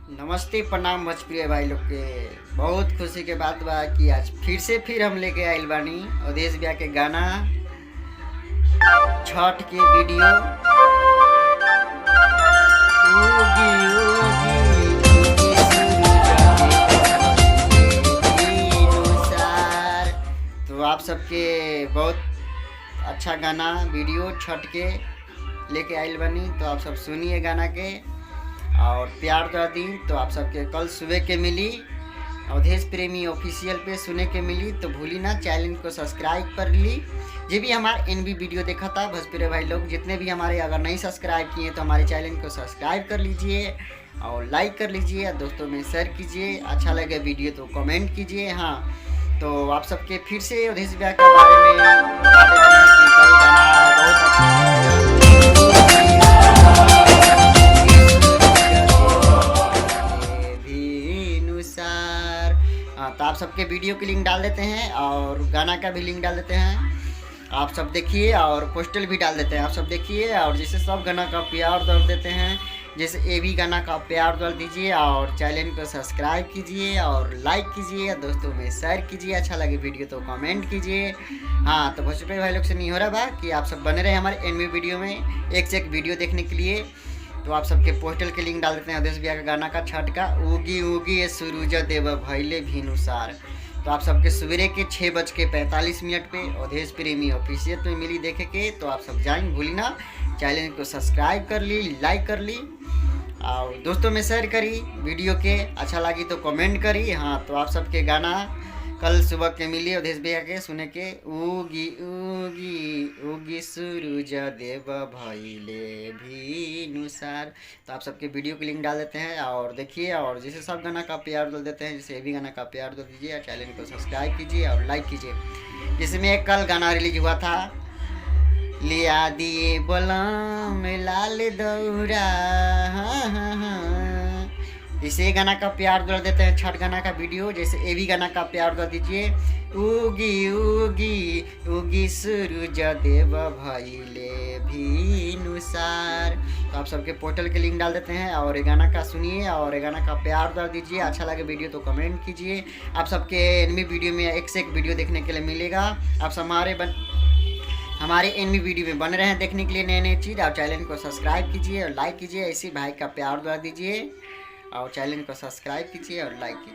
नमस्ते प्रणाम भोजप्रिय भाई लोग के। बहुत खुशी के बात बा कि आज फिर हम लेके आइल बानी अवधेश भैया के गाना छठ के वीडियो। उगी उगी उगी सूरज अनुसार। तो आप सबके बहुत अच्छा गाना वीडियो छठ के लेके आइल बानी, तो आप सब सुनिए गाना के और प्यार कर दी। तो आप सबके कल सुबह के मिली अवधेश प्रेमी ऑफिशियल पे सुने के मिली। तो भूली ना चैनल को सब्सक्राइब कर ली। जो भी हमारे एनबी वीडियो देखा था भोजपुरी भाई लोग जितने भी हमारे अगर नहीं सब्सक्राइब किए तो हमारे चैनल को सब्सक्राइब कर लीजिए और लाइक कर लीजिए और दोस्तों में शेयर कीजिए। अच्छा लगे वीडियो तो कमेंट कीजिए। हाँ, तो आप सबके फिर से अवधेश भैया के बारे में बता देते हैं कि कल गाना बहुत अच्छा तो आप सबके वीडियो की लिंक डाल देते हैं और गाना का भी लिंक डाल देते हैं। आप सब देखिए और पोस्टल भी डाल देते हैं। आप सब देखिए और जैसे सब गाना का प्यार दर देते हैं, जैसे ये भी गाना का प्यार दर दीजिए और चैनल को सब्सक्राइब कीजिए और लाइक कीजिए, दोस्तों में शेयर कीजिए। अच्छा लगे वीडियो तो कमेंट कीजिए। हाँ, तो भोजपुरी भाई लोग से नहीं हो रहा बा कि आप सब बने रहे हमारे एनवी वीडियो में एक से एक वीडियो देखने के लिए। तो आप सबके पोस्टल के लिंक डाल देते हैं अवधेश भैया का गाना का छठ का उगी उगी ये सूरज देव भैले भिनुसार। तो आप सबके सवेरे के 6:45 पे अवधेश प्रेमी ऑफिशियल पे मिली देखे के। तो आप सब जाएंगे भूली ना चैनल को सब्सक्राइब कर ली, लाइक कर ली और दोस्तों में शेयर करी वीडियो के। अच्छा लगी तो कमेंट करी। हाँ, तो आप सबके गाना कल सुबह के मिली अवधेश भैया के सुने के उगी उगी उगी सूरज देव भइले भिनुसार। तो आप सबके वीडियो की लिंक डाल देते हैं और देखिए और जैसे सब गाना का प्यार दे देते हैं जैसे ये भी गाना का प्यार दे दीजिए और चैनल को सब्सक्राइब कीजिए और लाइक कीजिए। जिसमें एक कल गाना रिलीज हुआ था लिया दिए बलम लाल दौरा। हाँ हाँ हाँ, इसे गाना का प्यार दर देते हैं छठ गाना का वीडियो। जैसे ये भी गाना का प्यार दर दीजिए उगी उगी उगी सूरज देव भइले भिनुसार। तो आप सबके पोर्टल के लिंक डाल देते हैं और ये गाना का सुनिए और ये गाना का प्यार दर दीजिए। अच्छा लगे वीडियो तो कमेंट कीजिए। आप सबके एनमी वीडियो में एक से एक वीडियो देखने के लिए मिलेगा। आप सब हमारे एनमी वीडियो में बन रहे हैं देखने के लिए नए नए चीज़। और चैनल को सब्सक्राइब कीजिए और लाइक कीजिए। ऐसे भाई का प्यार दर दीजिए और चैनल को सब्सक्राइब कीजिए और लाइक कीजिए।